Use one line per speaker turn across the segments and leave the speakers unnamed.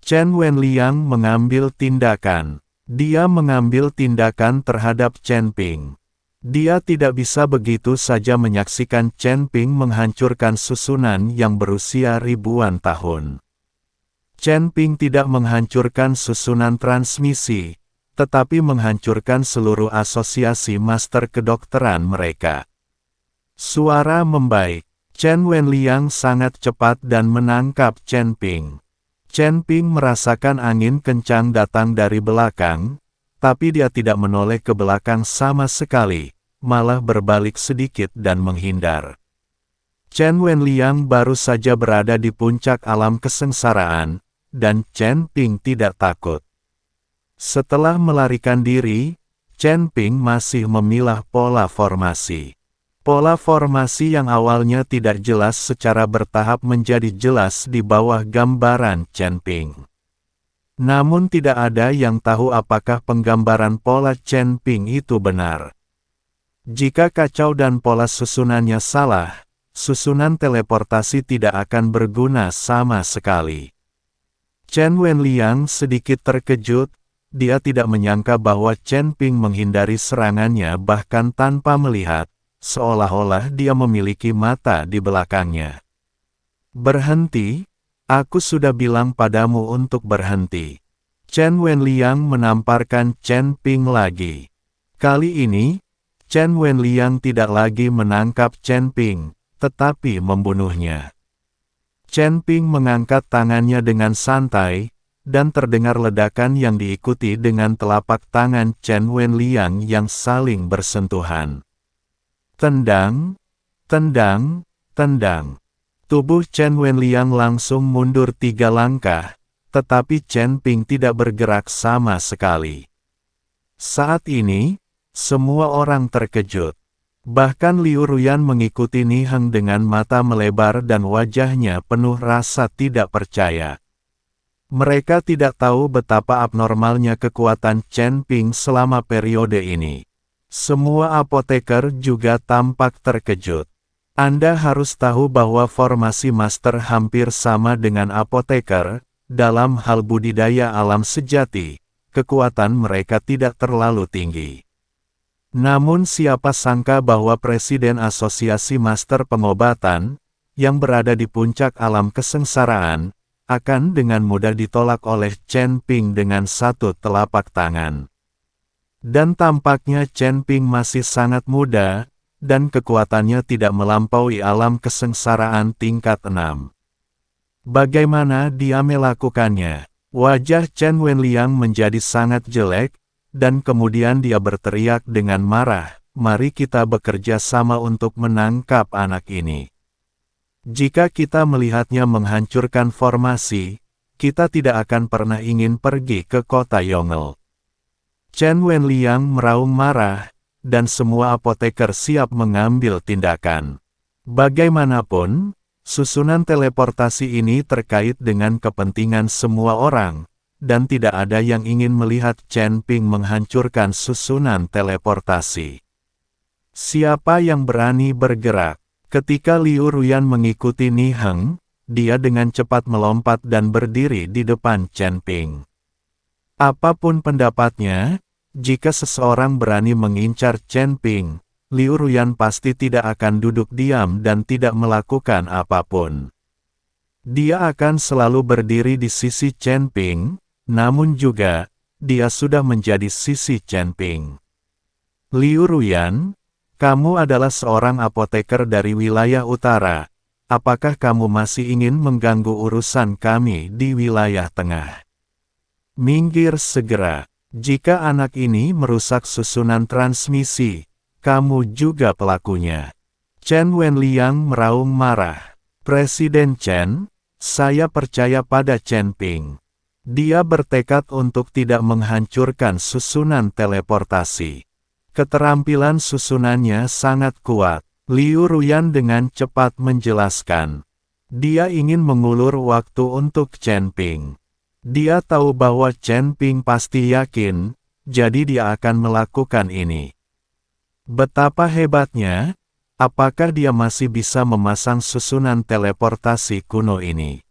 Chen Wenliang mengambil tindakan. Dia mengambil tindakan terhadap Chen Ping. Dia tidak bisa begitu saja menyaksikan Chen Ping menghancurkan susunan yang berusia ribuan tahun. Chen Ping tidak menghancurkan susunan transmisi, tetapi menghancurkan seluruh asosiasi master kedokteran mereka. Suara membaik. Chen Wenliang sangat cepat dan menangkap Chen Ping. Chen Ping merasakan angin kencang datang dari belakang, tapi dia tidak menoleh ke belakang sama sekali, malah berbalik sedikit dan menghindar. Chen Wenliang baru saja berada di puncak alam kesengsaraan, dan Chen Ping tidak takut. Setelah melarikan diri, Chen Ping masih memilah pola formasi. Pola formasi yang awalnya tidak jelas secara bertahap menjadi jelas di bawah gambaran Chen Ping. Namun tidak ada yang tahu apakah penggambaran pola Chen Ping itu benar. Jika kacau dan pola susunannya salah, susunan teleportasi tidak akan berguna sama sekali. Chen Wenliang sedikit terkejut, dia tidak menyangka bahwa Chen Ping menghindari serangannya bahkan tanpa melihat, seolah-olah dia memiliki mata di belakangnya. Berhenti, aku sudah bilang padamu untuk berhenti. Chen Wenliang menamparkan Chen Ping lagi. Kali ini, Chen Wenliang tidak lagi menangkap Chen Ping, tetapi membunuhnya. Chen Ping mengangkat tangannya dengan santai, dan terdengar ledakan yang diikuti dengan telapak tangan Chen Wenliang yang saling bersentuhan. Tendang, tendang, tendang. Tubuh Chen Wenliang langsung mundur 3 langkah, tetapi Chen Ping tidak bergerak sama sekali. Saat ini, semua orang terkejut. Bahkan Liu Ruyan mengikuti Ni Heng dengan mata melebar dan wajahnya penuh rasa tidak percaya. Mereka tidak tahu betapa abnormalnya kekuatan Chen Ping selama periode ini. Semua apoteker juga tampak terkejut. Anda harus tahu bahwa formasi master hampir sama dengan apoteker, dalam hal budidaya alam sejati, kekuatan mereka tidak terlalu tinggi. Namun siapa sangka bahwa Presiden Asosiasi Master Pengobatan, yang berada di puncak alam kesengsaraan, akan dengan mudah ditolak oleh Chen Ping dengan satu telapak tangan. Dan tampaknya Chen Ping masih sangat muda, dan kekuatannya tidak melampaui alam kesengsaraan tingkat 6. Bagaimana dia melakukannya? Wajah Chen Wenliang menjadi sangat jelek, dan kemudian dia berteriak dengan marah, "Mari kita bekerja sama untuk menangkap anak ini. Jika kita melihatnya menghancurkan formasi, kita tidak akan pernah ingin pergi ke kota Yongle." Chen Wenliang meraung marah, dan semua apoteker siap mengambil tindakan. Bagaimanapun, susunan teleportasi ini terkait dengan kepentingan semua orang, dan tidak ada yang ingin melihat Chen Ping menghancurkan susunan teleportasi. Siapa yang berani bergerak? Ketika Liu Ruyan mengikuti Ni Heng, dia dengan cepat melompat dan berdiri di depan Chen Ping. Apapun pendapatnya, jika seseorang berani mengincar Chen Ping, Liu Ruyan pasti tidak akan duduk diam dan tidak melakukan apapun. Dia akan selalu berdiri di sisi Chen Ping, namun juga, dia sudah menjadi sisi Chen Ping. Liu Ruyan, kamu adalah seorang apoteker dari wilayah utara. Apakah kamu masih ingin mengganggu urusan kami di wilayah tengah? Minggir segera. Jika anak ini merusak susunan transmisi, kamu juga pelakunya. Chen Wenliang meraung marah. Presiden Chen, saya percaya pada Chen Ping. Dia bertekad untuk tidak menghancurkan susunan teleportasi. Keterampilan susunannya sangat kuat. Liu Ruyan dengan cepat menjelaskan. Dia ingin mengulur waktu untuk Chen Ping. Dia tahu bahwa Chen Ping pasti yakin, jadi dia akan melakukan ini. Betapa hebatnya, apakah dia masih bisa memasang susunan teleportasi kuno ini?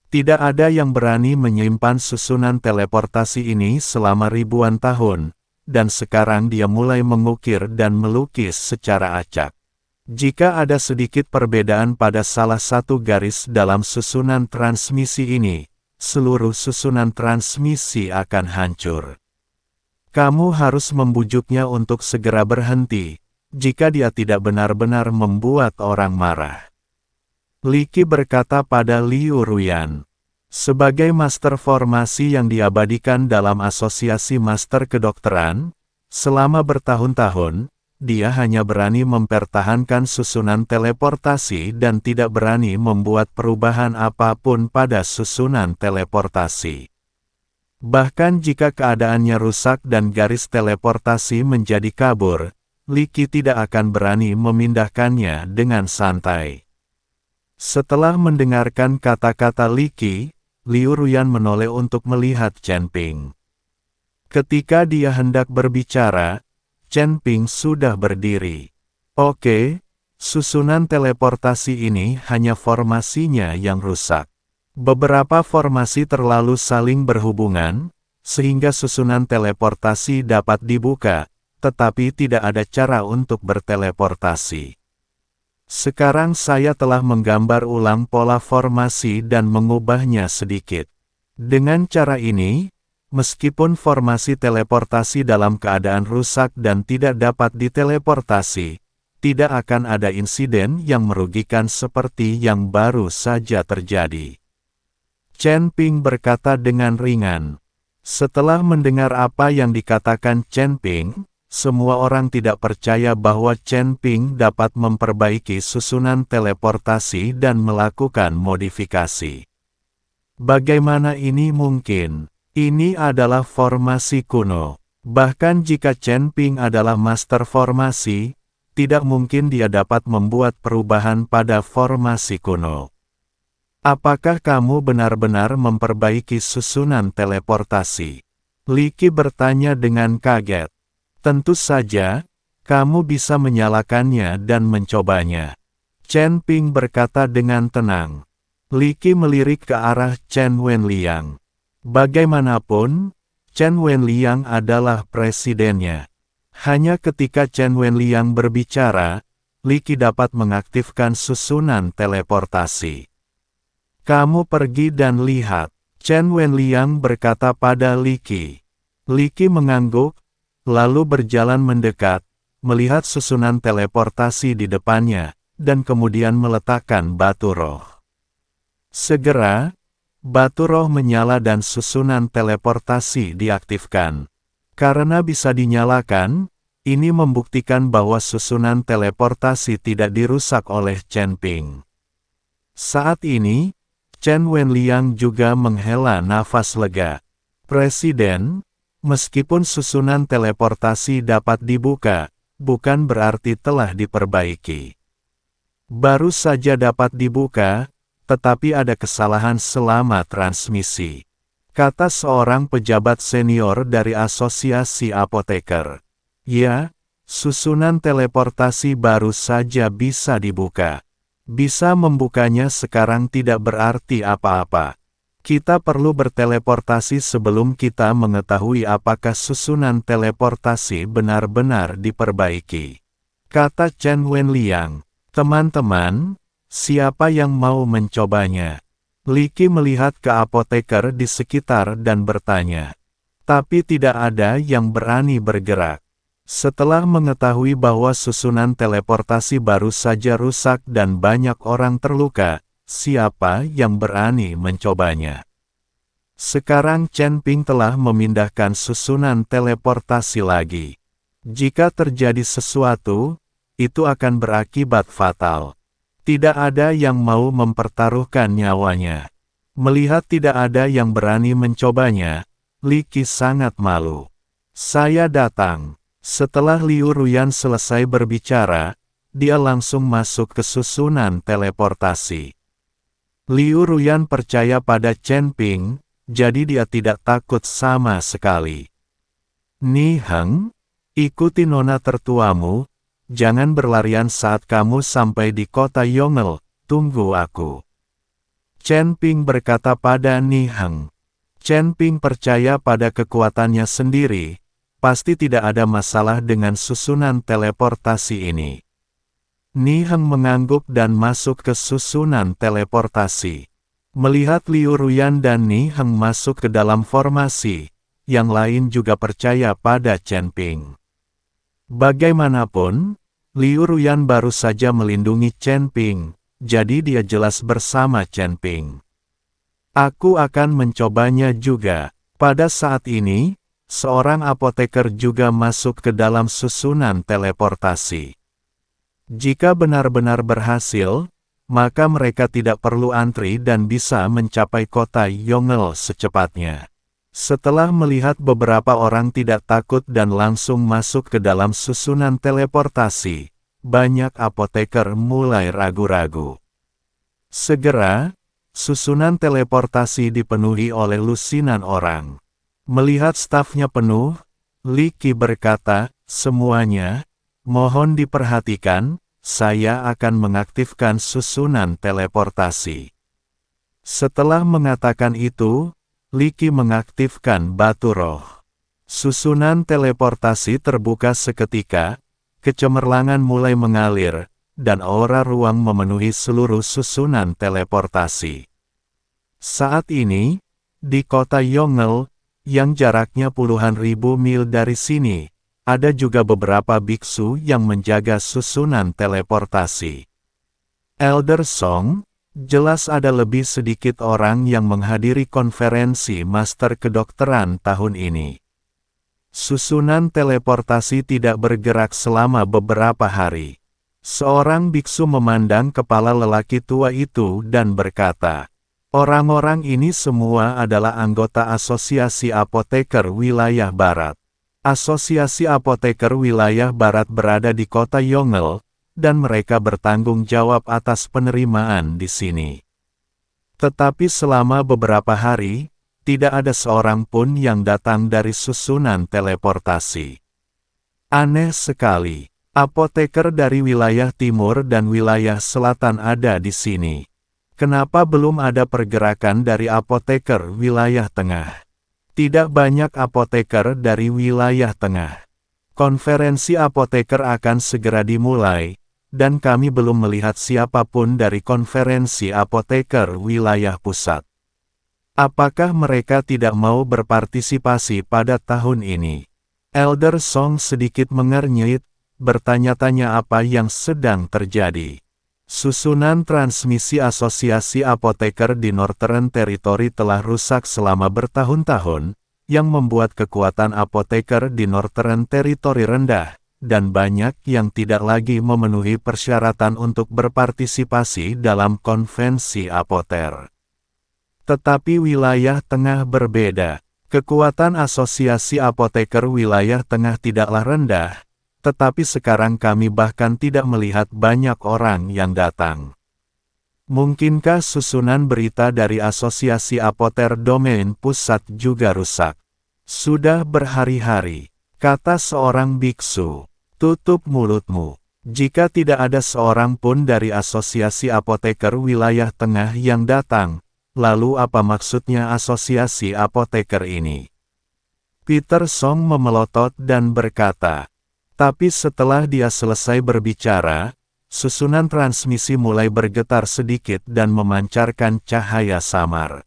Tidak ada yang berani menyimpan susunan teleportasi ini selama ribuan tahun, dan sekarang dia mulai mengukir dan melukis secara acak. Jika ada sedikit perbedaan pada salah satu garis dalam susunan transmisi ini, seluruh susunan transmisi akan hancur. Kamu harus membujuknya untuk segera berhenti, jika dia tidak benar-benar membuat orang marah. Li Qi berkata pada Liu Ruyan. Sebagai master formasi yang diabadikan dalam asosiasi master kedokteran, selama bertahun-tahun, dia hanya berani mempertahankan susunan teleportasi dan tidak berani membuat perubahan apapun pada susunan teleportasi. Bahkan jika keadaannya rusak dan garis teleportasi menjadi kabur, Li Qi tidak akan berani memindahkannya dengan santai. Setelah mendengarkan kata-kata Li Qi, Liu Ruyan menoleh untuk melihat Chen Ping. Ketika dia hendak berbicara, Chen Ping sudah berdiri. Oke, susunan teleportasi ini hanya formasinya yang rusak. Beberapa formasi terlalu saling berhubungan, sehingga susunan teleportasi dapat dibuka, tetapi tidak ada cara untuk berteleportasi. Sekarang saya telah menggambar ulang pola formasi dan mengubahnya sedikit. Dengan cara ini, meskipun formasi teleportasi dalam keadaan rusak dan tidak dapat diteleportasi, tidak akan ada insiden yang merugikan seperti yang baru saja terjadi. Chen Ping berkata dengan ringan. Setelah mendengar apa yang dikatakan Chen Ping, semua orang tidak percaya bahwa Chen Ping dapat memperbaiki susunan teleportasi dan melakukan modifikasi. Bagaimana ini mungkin? Ini adalah formasi kuno. Bahkan jika Chen Ping adalah master formasi, tidak mungkin dia dapat membuat perubahan pada formasi kuno. Apakah kamu benar-benar memperbaiki susunan teleportasi? Li Qi bertanya dengan kaget. Tentu saja, kamu bisa menyalakannya dan mencobanya. Chen Ping berkata dengan tenang. Li Qi melirik ke arah Chen Wenliang. Bagaimanapun, Chen Wenliang adalah presidennya. Hanya ketika Chen Wenliang berbicara, Li Qi dapat mengaktifkan susunan teleportasi. Kamu pergi dan lihat, Chen Wenliang berkata pada Li Qi. Li Qi mengangguk, lalu berjalan mendekat, melihat susunan teleportasi di depannya, dan kemudian meletakkan batu roh. Segera, batu roh menyala dan susunan teleportasi diaktifkan. Karena bisa dinyalakan, ini membuktikan bahwa susunan teleportasi tidak dirusak oleh Chen Ping. Saat ini, Chen Wenliang juga menghela nafas lega. Presiden, meskipun susunan teleportasi dapat dibuka, bukan berarti telah diperbaiki. Baru saja dapat dibuka, tetapi ada kesalahan selama transmisi, kata seorang pejabat senior dari Asosiasi Apoteker. Ya, susunan teleportasi baru saja bisa dibuka. Bisa membukanya sekarang tidak berarti apa-apa. Kita perlu berteleportasi sebelum kita mengetahui apakah susunan teleportasi benar-benar diperbaiki. Kata Chen Wenliang. Teman-teman, siapa yang mau mencobanya? Li Qi melihat ke apoteker di sekitar dan bertanya. Tapi tidak ada yang berani bergerak. Setelah mengetahui bahwa susunan teleportasi baru saja rusak dan banyak orang terluka, siapa yang berani mencobanya? Sekarang Chen Ping telah memindahkan susunan teleportasi lagi. Jika terjadi sesuatu, itu akan berakibat fatal. Tidak ada yang mau mempertaruhkan nyawanya. Melihat tidak ada yang berani mencobanya, Li Qi sangat malu. Saya datang. Setelah Liu Ruyan selesai berbicara, dia langsung masuk ke susunan teleportasi. Liu Ruyan percaya pada Chen Ping, jadi dia tidak takut sama sekali. Ni Heng, ikuti nona tertuamu, jangan berlarian saat kamu sampai di kota Yongel, tunggu aku. Chen Ping berkata pada Ni Heng. Chen Ping percaya pada kekuatannya sendiri, pasti tidak ada masalah dengan susunan teleportasi ini. Ni Heng mengangguk dan masuk ke susunan teleportasi. Melihat Liu Ruyan dan Ni Heng masuk ke dalam formasi, yang lain juga percaya pada Chen Ping. Bagaimanapun, Liu Ruyan baru saja melindungi Chen Ping, jadi dia jelas bersama Chen Ping. Aku akan mencobanya juga. Pada saat ini, seorang apoteker juga masuk ke dalam susunan teleportasi. Jika benar-benar berhasil, maka mereka tidak perlu antri dan bisa mencapai kota Yongle secepatnya. Setelah melihat beberapa orang tidak takut dan langsung masuk ke dalam susunan teleportasi, banyak apoteker mulai ragu-ragu. Segera, susunan teleportasi dipenuhi oleh lusinan orang. Melihat stafnya penuh, Li Qi berkata, "Semuanya, mohon diperhatikan, saya akan mengaktifkan susunan teleportasi." Setelah mengatakan itu, Li Qi mengaktifkan batu roh. Susunan teleportasi terbuka seketika, kecemerlangan mulai mengalir, dan aura ruang memenuhi seluruh susunan teleportasi. Saat ini, di kota Yongle, yang jaraknya puluhan ribu mil dari sini, ada juga beberapa biksu yang menjaga susunan teleportasi. Elder Song, jelas ada lebih sedikit orang yang menghadiri konferensi Master Kedokteran tahun ini. Susunan teleportasi tidak bergerak selama beberapa hari. Seorang biksu memandang kepala lelaki tua itu dan berkata, "Orang-orang ini semua adalah anggota Asosiasi Apoteker Wilayah Barat. Asosiasi Apoteker Wilayah Barat berada di kota Yongle, dan mereka bertanggung jawab atas penerimaan di sini. Tetapi selama beberapa hari, tidak ada seorang pun yang datang dari susunan teleportasi. Aneh sekali. Apoteker dari wilayah timur dan wilayah selatan ada di sini. Kenapa belum ada pergerakan dari apoteker wilayah tengah? Tidak banyak apoteker dari wilayah tengah. Konferensi apoteker akan segera dimulai, dan kami belum melihat siapapun dari konferensi apoteker wilayah pusat. Apakah mereka tidak mau berpartisipasi pada tahun ini?" Elder Song sedikit mengernyit, bertanya-tanya apa yang sedang terjadi. Susunan transmisi Asosiasi Apoteker di Northern Territory telah rusak selama bertahun-tahun, yang membuat kekuatan apoteker di Northern Territory rendah, dan banyak yang tidak lagi memenuhi persyaratan untuk berpartisipasi dalam konvensi apoter. Tetapi wilayah tengah berbeda. Kekuatan Asosiasi Apoteker wilayah tengah tidaklah rendah, tetapi sekarang kami bahkan tidak melihat banyak orang yang datang. Mungkinkah susunan berita dari Asosiasi Apoter Domain Pusat juga rusak? Sudah berhari-hari, kata seorang biksu. Tutup mulutmu. Jika tidak ada seorang pun dari Asosiasi Apoteker wilayah tengah yang datang, lalu apa maksudnya Asosiasi Apoteker ini? Peter Song memelotot dan berkata. Tapi setelah dia selesai berbicara, susunan transmisi mulai bergetar sedikit dan memancarkan cahaya samar.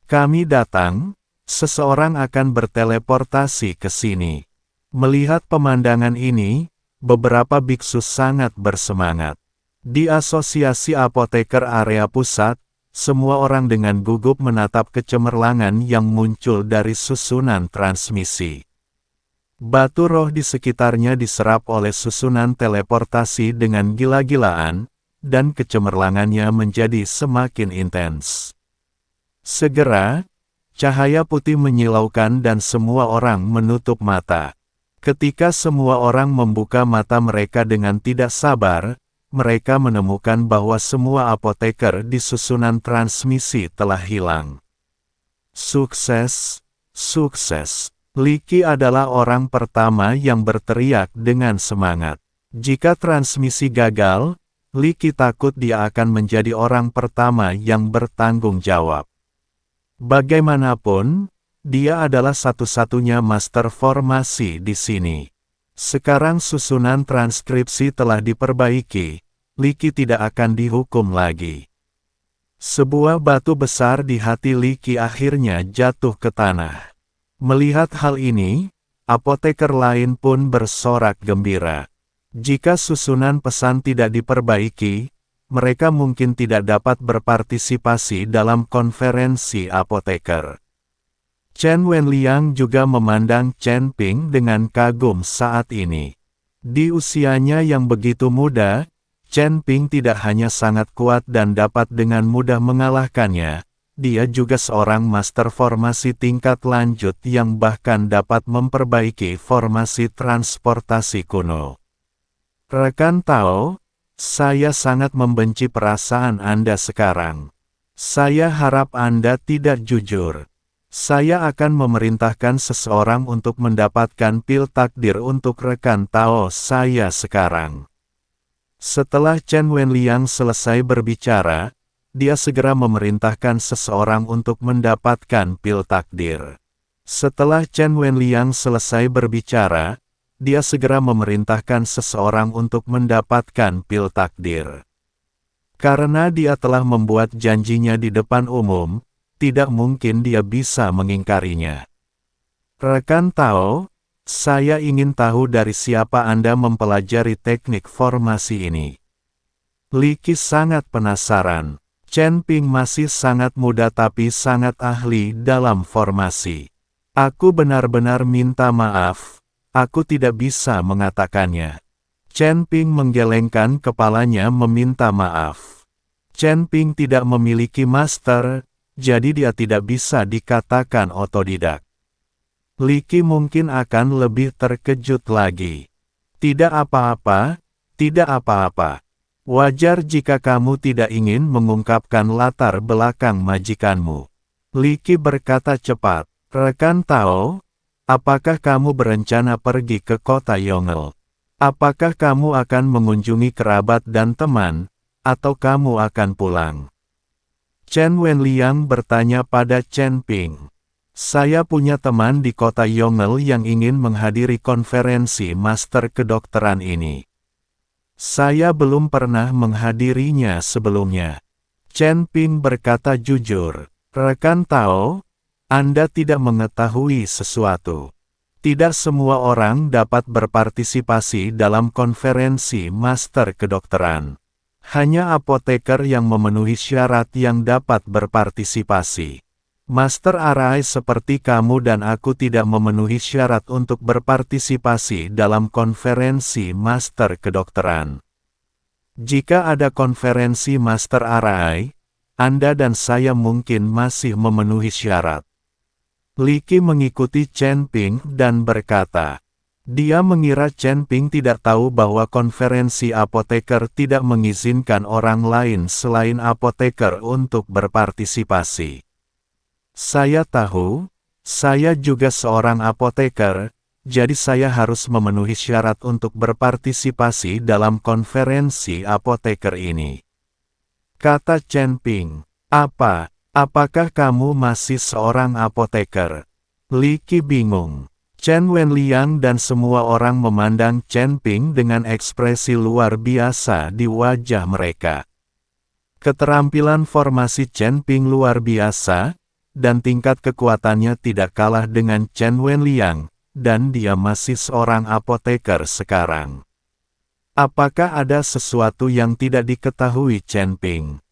"Kami datang, seseorang akan berteleportasi ke sini." Melihat pemandangan ini, beberapa biksu sangat bersemangat. Di Asosiasi Apoteker area pusat, semua orang dengan gugup menatap kecemerlangan yang muncul dari susunan transmisi. Batu roh di sekitarnya diserap oleh susunan teleportasi dengan gila-gilaan, dan kecemerlangannya menjadi semakin intens. Segera, cahaya putih menyilaukan dan semua orang menutup mata. Ketika semua orang membuka mata mereka dengan tidak sabar, mereka menemukan bahwa semua apoteker di susunan transmisi telah hilang. Sukses, sukses. Li Qi adalah orang pertama yang berteriak dengan semangat. Jika transmisi gagal, Li Qi takut dia akan menjadi orang pertama yang bertanggung jawab. Bagaimanapun, dia adalah satu-satunya master formasi di sini. Sekarang susunan transkripsi telah diperbaiki, Li Qi tidak akan dihukum lagi. Sebuah batu besar di hati Li Qi akhirnya jatuh ke tanah. Melihat hal ini, apoteker lain pun bersorak gembira. Jika susunan pesan tidak diperbaiki, mereka mungkin tidak dapat berpartisipasi dalam konferensi apoteker. Chen Wenliang juga memandang Chen Ping dengan kagum saat ini. Di usianya yang begitu muda, Chen Ping tidak hanya sangat kuat dan dapat dengan mudah mengalahkannya, dia juga seorang master formasi tingkat lanjut yang bahkan dapat memperbaiki formasi transportasi kuno. Rekan Tao, saya sangat membenci perasaan Anda sekarang. Saya harap Anda tidak jujur. Saya akan memerintahkan seseorang untuk mendapatkan pil takdir untuk rekan Tao saya sekarang. Setelah Chen Wenliang selesai berbicara, dia segera memerintahkan seseorang untuk mendapatkan pil takdir. Setelah Chen Wenliang selesai berbicara, dia segera memerintahkan seseorang untuk mendapatkan pil takdir. Karena dia telah membuat janjinya di depan umum, tidak mungkin dia bisa mengingkarinya. Rekan Tao, saya ingin tahu dari siapa Anda mempelajari teknik formasi ini. Li Qi sangat penasaran. Chen Ping masih sangat muda tapi sangat ahli dalam formasi. Aku benar-benar minta maaf. Aku tidak bisa mengatakannya. Chen Ping menggelengkan kepalanya meminta maaf. Chen Ping tidak memiliki master, jadi dia tidak bisa dikatakan otodidak. Li Qi mungkin akan lebih terkejut lagi. Tidak apa-apa, tidak apa-apa. Wajar jika kamu tidak ingin mengungkapkan latar belakang majikanmu. Li Qi berkata cepat. Rekan Tao, apakah kamu berencana pergi ke kota Yongle? Apakah kamu akan mengunjungi kerabat dan teman, atau kamu akan pulang? Chen Wenliang bertanya pada Chen Ping. Saya punya teman di kota Yongle yang ingin menghadiri konferensi master kedokteran ini. Saya belum pernah menghadirinya sebelumnya. Chen Ping berkata jujur. Rekan Tao, Anda tidak mengetahui sesuatu. Tidak semua orang dapat berpartisipasi dalam konferensi master kedokteran. Hanya apoteker yang memenuhi syarat yang dapat berpartisipasi. Master Arai seperti kamu dan aku tidak memenuhi syarat untuk berpartisipasi dalam konferensi master kedokteran. Jika ada konferensi Master Arai, Anda dan saya mungkin masih memenuhi syarat. Li Qi mengikuti Chen Ping dan berkata, dia mengira Chen Ping tidak tahu bahwa konferensi apoteker tidak mengizinkan orang lain selain apoteker untuk berpartisipasi. Saya tahu, saya juga seorang apoteker, jadi saya harus memenuhi syarat untuk berpartisipasi dalam konferensi apoteker ini. Kata Chen Ping, apakah kamu masih seorang apoteker? Li Qi bingung. Chen Wenliang dan semua orang memandang Chen Ping dengan ekspresi luar biasa di wajah mereka. Keterampilan formasi Chen Ping luar biasa, dan tingkat kekuatannya tidak kalah dengan Chen Wenliang, dan dia masih seorang apoteker sekarang. Apakah ada sesuatu yang tidak diketahui Chen Ping?